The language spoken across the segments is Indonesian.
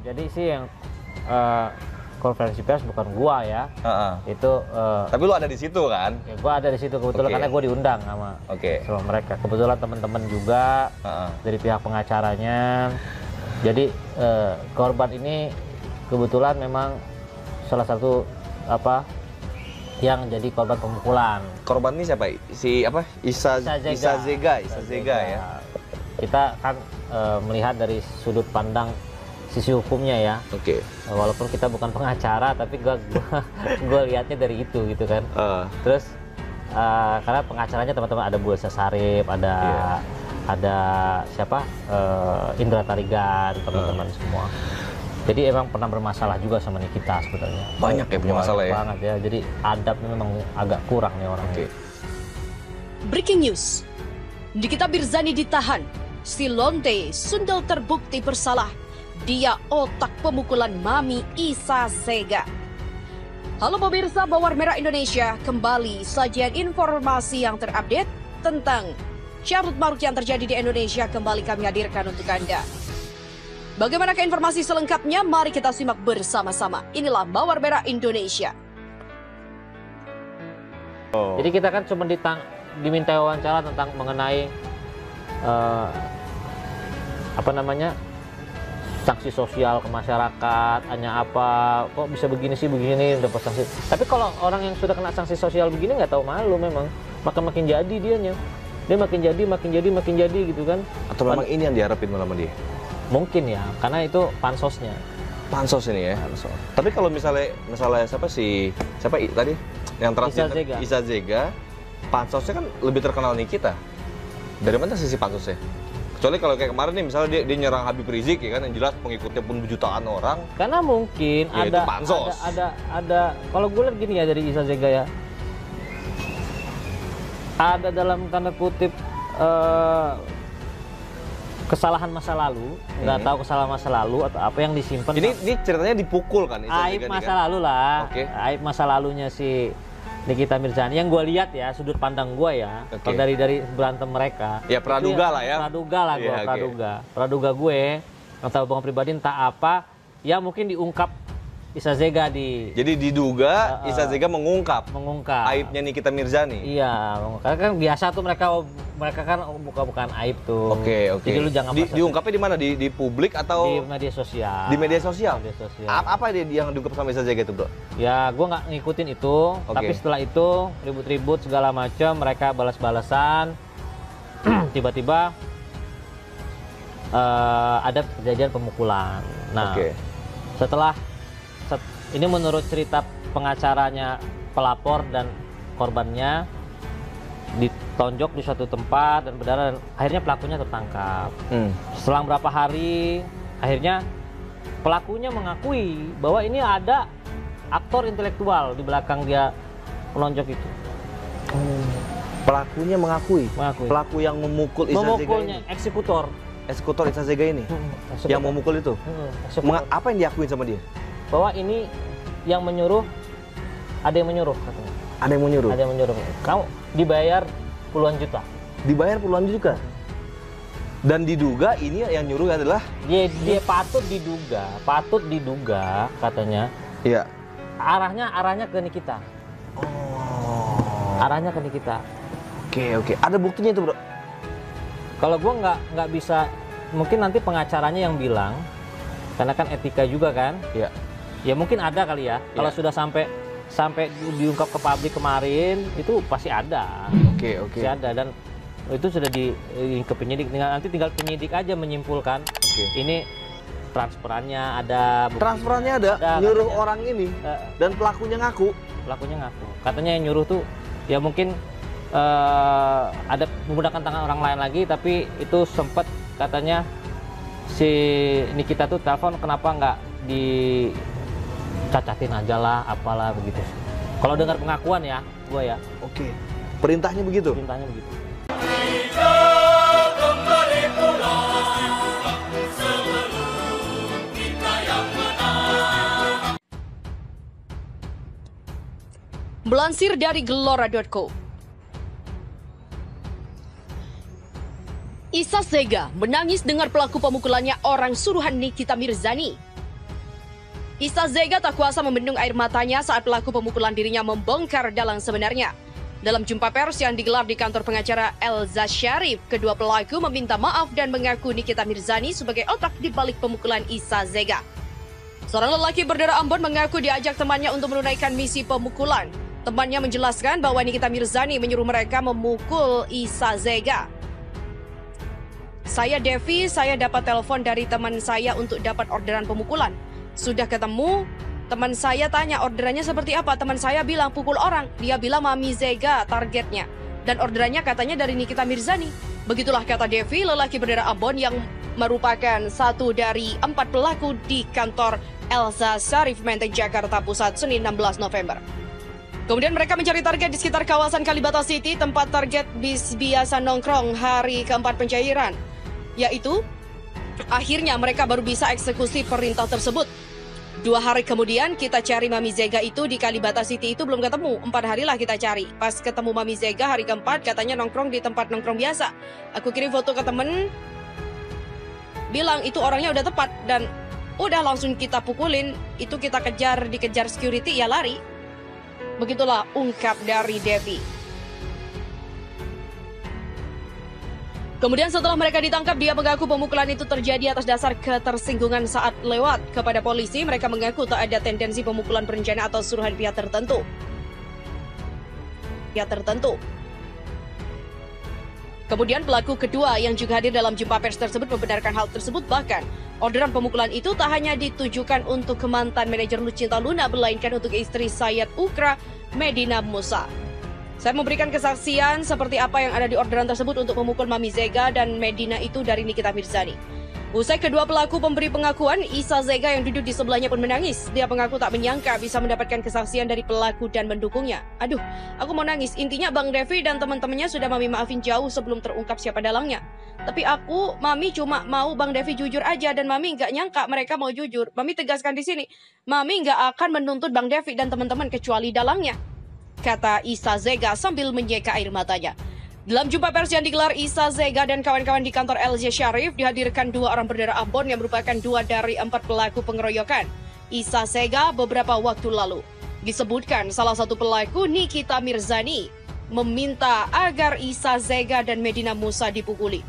Jadi sih yang konferensi pers bukan gua ya. Itu tapi lu ada di situ kan? Ya, gua ada di situ kebetulan karena gua diundang sama mereka. Kebetulan teman-teman juga dari pihak pengacaranya. Jadi korban ini kebetulan memang salah satu yang jadi korban pemukulan. Korban ini siapa? Si apa? Isa Zega ya. Kita kan melihat dari sudut pandang sisi hukumnya ya. Walaupun kita bukan pengacara, tapi gue lihatnya dari itu gitu kan. Terus karena pengacaranya teman-teman ada Bu Elsa Sarip, ada siapa? Indra Tarigan, teman-teman semua. Jadi emang pernah bermasalah juga sama Nikita sebetulnya. Banyak ya punya masalah ya. Banget ya. Jadi adabnya memang agak kurang nih orang. Breaking news. Nikita Mirzani ditahan. Si Lonte Sundel terbukti bersalah. Dia otak pemukulan Mami Isa Zega. Halo pemirsa Bawar Merah Indonesia, kembali sajian informasi yang terupdate tentang carut marut yang terjadi di Indonesia kembali kami hadirkan untuk Anda. Bagaimanakah informasi selengkapnya? Mari kita simak bersama-sama. Inilah Bawar Merah Indonesia. Jadi kita kan cuma diminta wawancara tentang mengenai sanksi sosial ke masyarakat, hanya apa, kok bisa begini sih, begini dapat sanksi. Tapi kalau orang yang sudah kena sanksi sosial begini nggak tahu malu memang, makin jadi dianya. Dia makin jadi gitu kan. Atau memang ini yang diharapin sama dia? Mungkin ya, karena itu pansosnya. Pansos ini ya. Pansos. Tapi kalau misalnya siapa tadi yang terakhir Isa Zega, pansosnya kan lebih terkenal Nikita. Dari mana sisi pansosnya? Kecuali kalau kayak kemarin nih, misalnya dia nyerang Habib Rizik ya kan, yang jelas pengikutnya pun jutaan orang. Karena mungkin ya, ada pansos. ada kalau gue lihat gini ya dari Isa Zega ya, ada dalam tanda kutip kesalahan masa lalu, nggak tahu kesalahan masa lalu atau apa yang disimpan. Ini ceritanya dipukul kan? Aib masa lalu lah, aib masa lalunya si Nikita Mirzani yang gue lihat ya, sudut pandang gue ya, dari berantem mereka. Ya praduga lah ya. Praduga gue, atau bang pribadi entah apa, ya mungkin diungkap Isa Zega Jadi diduga Isa Zega mengungkap aibnya Nikita Mirzani. Iya, karena kan biasa tuh mereka kan bukan aib tuh. Jadi lu jangan diungkapnya di mana? Di publik atau di media sosial? Di media sosial. Apa yang diungkap sama Isa Zega itu, Bro? Ya, gua nggak ngikutin itu, tapi setelah itu ribut-ribut segala macam, mereka balas-balasan. Tiba-tiba ada kejadian pemukulan. Nah, setelah ini menurut cerita pengacaranya pelapor dan korbannya, ditonjok di suatu tempat dan berdarah, dan akhirnya pelakunya tertangkap. Selang berapa hari akhirnya pelakunya mengakui bahwa ini ada aktor intelektual di belakang dia menonjok itu. Pelakunya mengakui. Pelaku yang memukul Isa Zega ini. Eksekutor Isa Zega ini yang memukul itu. Apa yang diakuin sama dia? Bahwa ini yang menyuruh, ada yang menyuruh katanya. Ada yang menyuruh. Kamu dibayar puluhan juta. Dan diduga ini yang nyuruh adalah dia patut diduga katanya. Iya. Arahnya ke Nikita. Arahnya ke Nikita. Oke. Ada buktinya itu, Bro? Kalau gua nggak bisa, mungkin nanti pengacaranya yang bilang, karena kan etika juga kan. Iya. Ya mungkin ada kali ya. Kalau sudah sampai diungkap ke publik kemarin, itu pasti ada. Pasti ada, dan itu sudah ke penyidik. Nanti tinggal penyidik aja menyimpulkan. Ini transferannya ada. Transferannya ada nyuruh katanya, orang ini dan pelakunya ngaku. Katanya yang nyuruh tuh ya mungkin ada menggunakan tangan orang lain lagi, tapi itu sempat katanya si Nikita tuh telepon, kenapa nggak dicacatin aja lah, apalah begitu. Kalau dengar pengakuan ya, gua ya. Perintahnya begitu? Perintahnya begitu. Melansir dari Gelora.co, Isa Zega menangis dengar pelaku pemukulannya orang suruhan Nikita Mirzani. Isa Zega tak kuasa membendung air matanya saat pelaku pemukulan dirinya membongkar dalang sebenarnya. Dalam jumpa pers yang digelar di kantor pengacara Elza Syarif, kedua pelaku meminta maaf dan mengaku Nikita Mirzani sebagai otak di balik pemukulan Isa Zega. Seorang lelaki berdarah Ambon mengaku diajak temannya untuk menunaikan misi pemukulan. Temannya menjelaskan bahwa Nikita Mirzani menyuruh mereka memukul Isa Zega. Saya Devi, saya dapat telepon dari teman saya untuk dapat orderan pemukulan. Sudah ketemu, teman saya tanya orderannya seperti apa. Teman saya bilang pukul orang. Dia bilang Mami Zega targetnya. Dan orderannya katanya dari Nikita Mirzani. Begitulah kata Devi, lelaki berdarah Ambon yang merupakan satu dari 4 pelaku di kantor Elza Syarif Menteng, Jakarta Pusat, Senin 16 November. Kemudian mereka mencari target di sekitar kawasan Kalibata City, tempat target bis biasa nongkrong hari keempat pencairan. Yaitu, akhirnya mereka baru bisa eksekusi perintah tersebut. 2 hari kemudian kita cari Mami Zega itu di Kalibata City itu belum ketemu. 4 hari lah kita cari. Pas ketemu Mami Zega hari keempat katanya nongkrong di tempat nongkrong biasa. Aku kirim foto ke temen, bilang itu orangnya udah tepat dan udah langsung kita pukulin. Itu kita kejar, dikejar security ya lari. Begitulah ungkap dari Devi. Kemudian setelah mereka ditangkap, dia mengaku pemukulan itu terjadi atas dasar ketersinggungan saat lewat. Kepada polisi, mereka mengaku tak ada tendensi pemukulan berencana atau suruhan pihak tertentu. Kemudian pelaku kedua yang juga hadir dalam jumpa pers tersebut membenarkan hal tersebut. Bahkan, orderan pemukulan itu tak hanya ditujukan untuk mantan manajer Lucinta Luna, melainkan untuk istri Sayed Ukra, Medina Musa. Saya memberikan kesaksian seperti apa yang ada di orderan tersebut untuk memukul Mami Zega dan Medina itu dari Nikita Mirzani. Usai kedua pelaku pemberi pengakuan, Isa Zega yang duduk di sebelahnya pun menangis. Dia mengaku tak menyangka bisa mendapatkan kesaksian dari pelaku dan mendukungnya. Aduh, aku mau nangis. Intinya Bang Devi dan teman-temannya sudah Mami maafin jauh sebelum terungkap siapa dalangnya. Tapi Mami cuma mau Bang Devi jujur aja dan Mami nggak nyangka mereka mau jujur. Mami tegaskan di sini, Mami nggak akan menuntut Bang Devi dan teman-teman kecuali dalangnya, kata Isa Zega sambil menyeka air matanya. Dalam jumpa pers yang digelar, Isa Zega dan kawan-kawan di kantor Elza Syarif dihadirkan 2 orang berdarah Ambon yang merupakan 2 dari 4 pelaku pengeroyokan Isa Zega beberapa waktu lalu. Disebutkan salah satu pelaku, Nikita Mirzani, meminta agar Isa Zega dan Medina Musa dipukuli.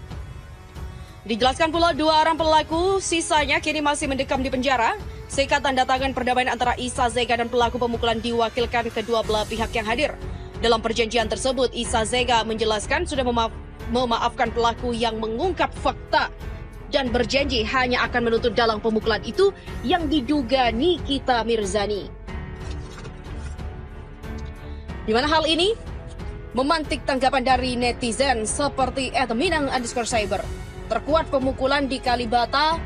Dijelaskan pula 2 orang pelaku sisanya kini masih mendekam di penjara. Sekat tanda tangan perdamaian antara Isa Zega dan pelaku pemukulan diwakilkan kedua belah pihak yang hadir. Dalam perjanjian tersebut, Isa Zega menjelaskan sudah memaafkan pelaku yang mengungkap fakta dan berjanji hanya akan menuntut dalang pemukulan itu yang diduga Nikita Mirzani. Di mana hal ini memantik tanggapan dari netizen seperti @minang_cyber. Terkuat pemukulan di Kalibata,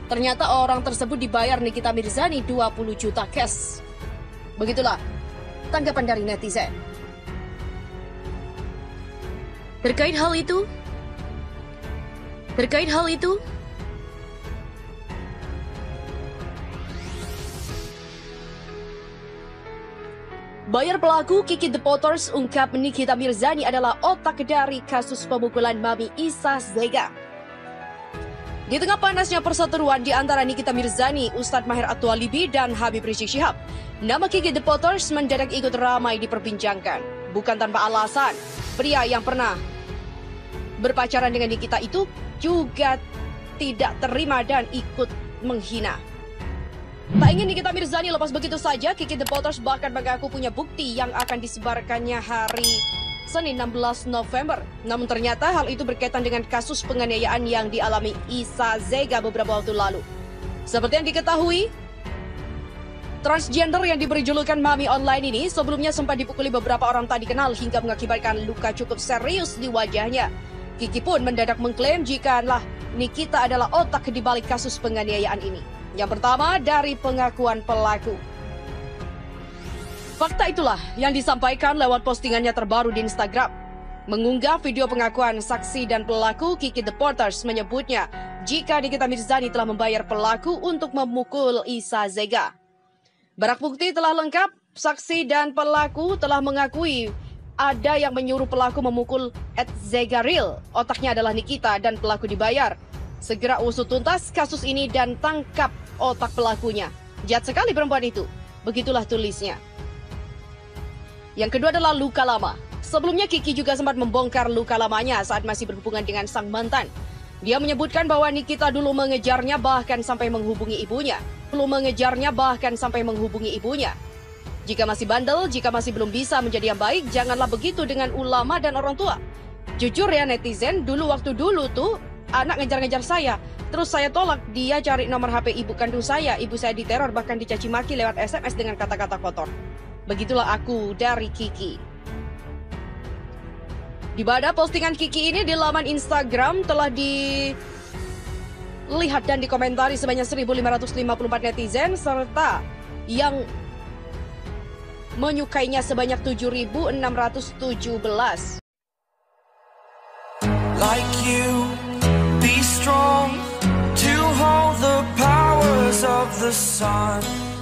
ternyata orang tersebut dibayar Nikita Mirzani 20 juta cash. Begitulah tanggapan dari netizen. Terkait hal itu, bayar pelaku Kiki The Potters ungkap Nikita Mirzani adalah otak dari kasus pemukulan Mami Isa Zega. Di tengah panasnya perseteruan di antara Nikita Mirzani, Ustadz Maher At-Twalibi, dan Habib Rizik Syihab, nama Kiki The Potters mendadak ikut ramai diperbincangkan. Bukan tanpa alasan, pria yang pernah berpacaran dengan Nikita itu juga tidak terima dan ikut menghina. Tak ingin Nikita Mirzani lepas begitu saja, Kiki The Potters bahkan mengaku punya bukti yang akan disebarkannya hari Senin 16 November. Namun ternyata hal itu berkaitan dengan kasus penganiayaan yang dialami Isa Zega beberapa waktu lalu. Seperti yang diketahui, transgender yang diberi julukan Mami Online ini sebelumnya sempat dipukuli beberapa orang tak dikenal hingga mengakibatkan luka cukup serius di wajahnya. Kiki pun mendadak mengklaim jikalah Nikita adalah otak di balik kasus penganiayaan ini. Yang pertama dari pengakuan pelaku. Fakta itulah yang disampaikan lewat postingannya terbaru di Instagram. Mengunggah video pengakuan saksi dan pelaku, Kiki The Potters menyebutnya jika Nikita Mirzani telah membayar pelaku untuk memukul Isa Zega. Barang bukti telah lengkap, saksi dan pelaku telah mengakui ada yang menyuruh pelaku memukul Zega real. Otaknya adalah Nikita dan pelaku dibayar. Segera usut tuntas kasus ini dan tangkap otak pelakunya. Jahat sekali perempuan itu. Begitulah tulisnya. Yang kedua adalah luka lama. Sebelumnya Kiki juga sempat membongkar luka lamanya saat masih berhubungan dengan sang mantan. Dia menyebutkan bahwa Nikita dulu mengejarnya bahkan sampai menghubungi ibunya. Jika masih bandel, jika masih belum bisa menjadi yang baik, janganlah begitu dengan ulama dan orang tua. Jujur ya netizen, waktu dulu tuh anak ngejar-ngejar saya. Terus saya tolak, dia cari nomor HP ibu kandung saya. Ibu saya diteror bahkan dicaci maki lewat SMS dengan kata-kata kotor. Begitulah aku dari Kiki. Di mana postingan Kiki ini di laman Instagram telah dilihat dan dikomentari sebanyak 1.554 netizen serta yang menyukainya sebanyak 7.617. Like you, be strong to hold the powers of the sun.